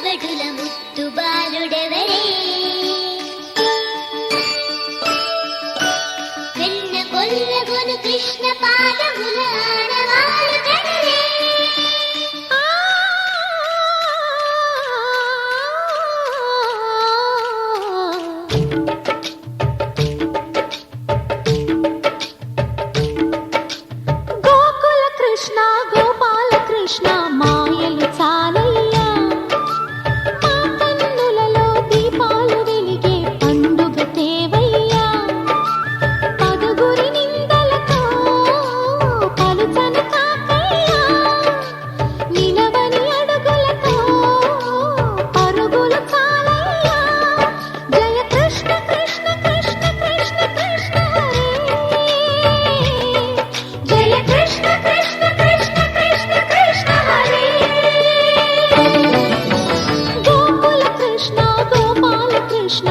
పసిబడుల ముత్తు బాలుడెవరే వెన్న కొల్లగొను కృష్ణ పాదముల ఆనవాలు కదలే గోకుల కృష్ణ గోపాల కృష్ణ మాయలు చాలయ్యా మా కన్నులలో దీపాలు వెలిగే పండుగ తేవయ్యా పదుగురి నిందలతో పలుచని కాకయ్యా నిలవని అడుగులతో పరుగులు చాలయ్యా జయ కృష్ణ కృష్ణ కృష్ణ కృష్ణ కృష్ణ హరే జయ కృష్ణ కృష్ణ కృష్ణ కృష్ణ కృష్ణ హరే గోకుల కృష్ణ గోపాల కృష్ణ